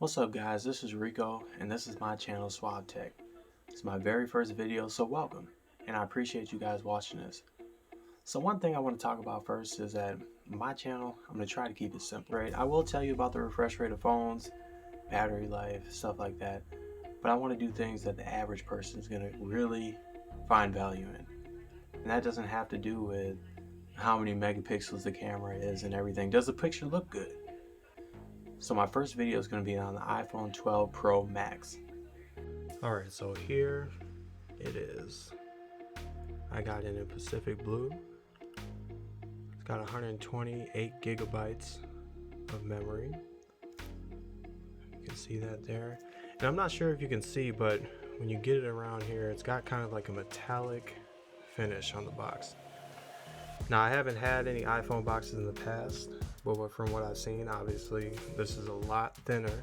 What's up guys, this is Rico and this is my channel Suave Tech. It's my very first video, so welcome, and I appreciate you guys watching this. So one thing I want to talk about first is that my channel, I'm going to try to keep it simple. Right? I will tell you about the refresh rate of phones, battery life, stuff like that, but I want to do things that the average person is going to really find value in. And that doesn't have to do with how many megapixels the camera is and everything. Does the picture look good? So my first video is going to be on the iPhone 12 Pro Max. Alright, so here it is. I got it in Pacific Blue. It's got 128 gigabytes of memory. You can see that there. And I'm not sure if you can see, but when you get it around here, it's got kind of like a metallic finish on the box. Now, I haven't had any iPhone boxes in the past, but from what I've seen, obviously, this is a lot thinner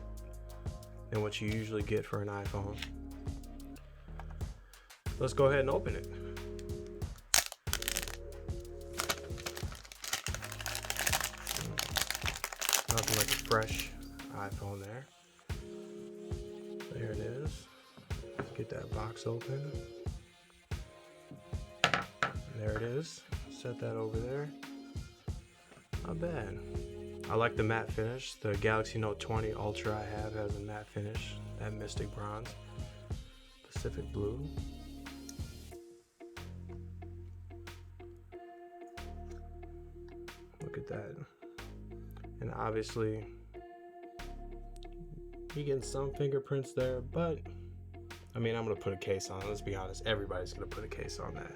than what you usually get for an iPhone. Let's go ahead and open it. Nothing like a fresh iPhone there. There it is. Let's get that box open. There it is. Set that over there. Not bad. I like the matte finish. The Galaxy Note 20 Ultra I have has a matte finish. That Mystic Bronze. Pacific Blue. Look at that. And obviously, you get some fingerprints there, but I mean, I'm gonna put a case on it. Let's be honest, everybody's gonna put a case on that.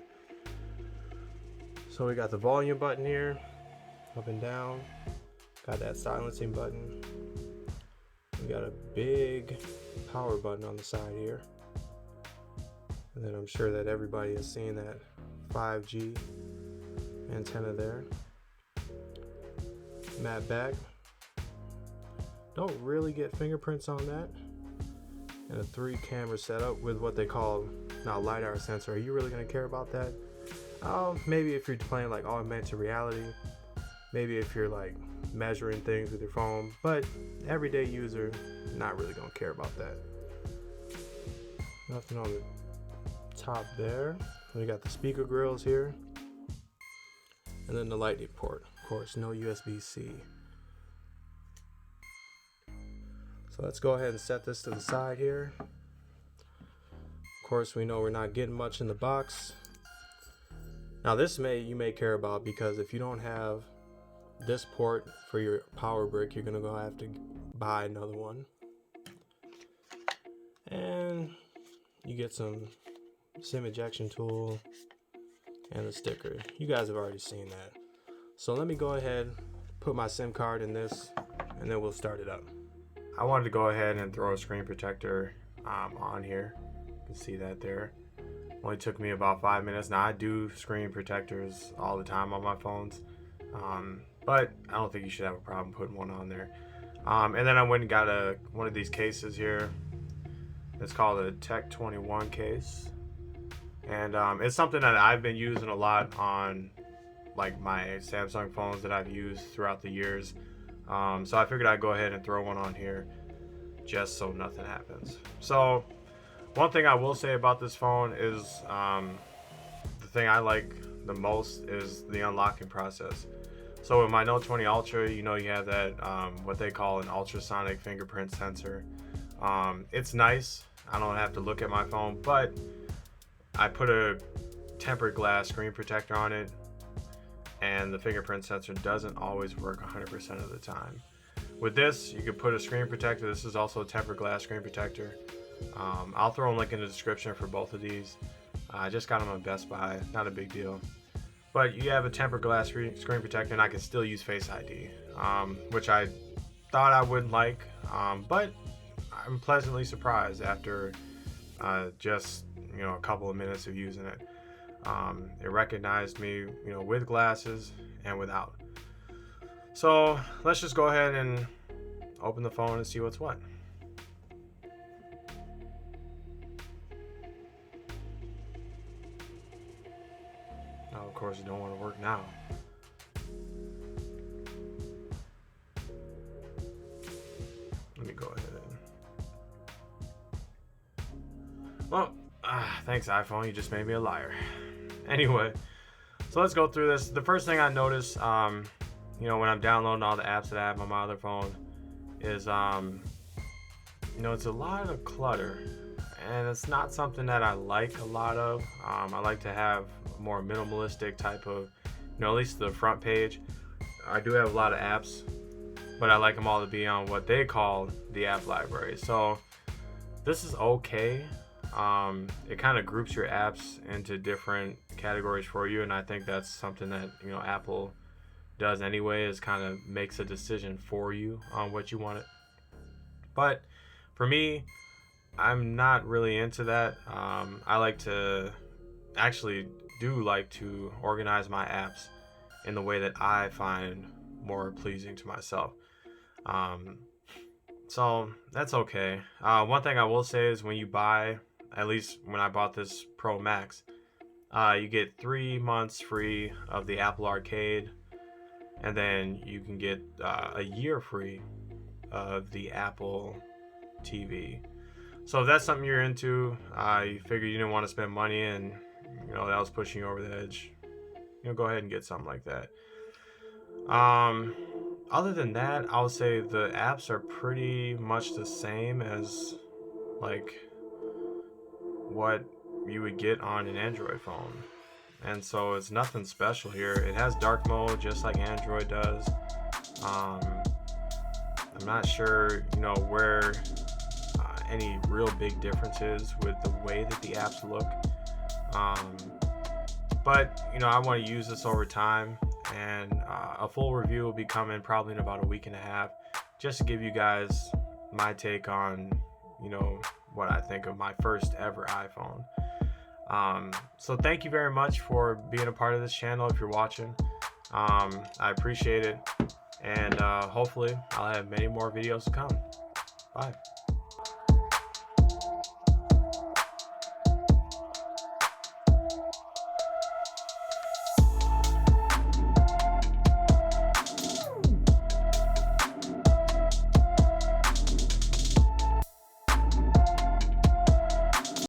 So we got the volume button here, up and down. Got that silencing button. We got a big power button on the side here. And then I'm sure that everybody has seen that 5G antenna there. Matte back. Don't really get fingerprints on that. And a 3-camera setup with what they call now LiDAR sensor. Are you really gonna care about that? Maybe if you're playing like augmented reality, maybe if you're like measuring things with your phone, but everyday user, not really gonna care about that. Nothing on the top there. We got the speaker grills here, and then the lightning port. Of course, no USB-C. So let's go ahead and set this to the side here. Of course, we know we're not getting much in the box. Now this you may care about, because if you don't have this port for your power brick, you're gonna go have to buy another one. And you get some SIM ejection tool and a sticker. You guys have already seen that. So let me go ahead, put my SIM card in this, and then we'll start it up. I wanted to go ahead and throw a screen protector on here. You can see that there. Only took me about 5 minutes. Now I do screen protectors all the time on my phones, but I don't think you should have a problem putting one on there. And then I went and got one of these cases here. It's called a Tech21 Case, and it's something that I've been using a lot on like my Samsung phones that I've used throughout the years. So I figured I'd go ahead and throw one on here just so nothing happens. So one thing I will say about this phone is the thing I like the most is the unlocking process. So with my Note 20 Ultra, you know, you have that what they call an ultrasonic fingerprint sensor. It's nice. I don't have to look at my phone, but I put a tempered glass screen protector on it, and the fingerprint sensor doesn't always work 100% of the time. With this, you could put a screen protector. This is also a tempered glass screen protector. I'll throw a link in the description for both of these. I just got them on Best Buy, not a big deal. But you have a tempered glass screen protector, and I can still use Face ID, which I thought I wouldn't like, but I'm pleasantly surprised after just a couple of minutes of using it. It recognized me, with glasses and without. So let's just go ahead and open the phone and see what's what. Now, of course, it don't want to work now. Let me go ahead and Well, thanks iPhone, you just made me a liar. Anyway, so let's go through this. The first thing I notice, you know, when I'm downloading all the apps that I have on my other phone is, you know, it's a lot of clutter, and it's not something that I like a lot of. I like to have a more minimalistic type of, you know, at least the front page. I do have a lot of apps, but I like them all to be on what they call the app library. So this is okay. It kind of groups your apps into different categories for you, and I think that's something that, you know, Apple does anyway, is kind of makes a decision for you on what you want it. But for me, I'm not really into that. I like to like to organize my apps in the way that I find more pleasing to myself. So that's okay. One thing I will say is when you buy, at least when I bought this Pro Max, you get 3 months free of the Apple Arcade, and then you can get a year free of the Apple TV. So if that's something you're into, you figure you didn't want to spend money and, you know, that was pushing you over the edge, you know, go ahead and get something like that. Other than that, I'll say the apps are pretty much the same as like what you would get on an Android phone. And so it's nothing special here. It has dark mode just like Android does. I'm not sure, you know, where any real big differences with the way that the apps look. But, you know, I want to use this over time, and a full review will be coming probably in about a week and a half, just to give you guys my take on, you know, what I think of my first ever iPhone. So thank you very much for being a part of this channel if you're watching. I appreciate it, and hopefully I'll have many more videos to come. Bye.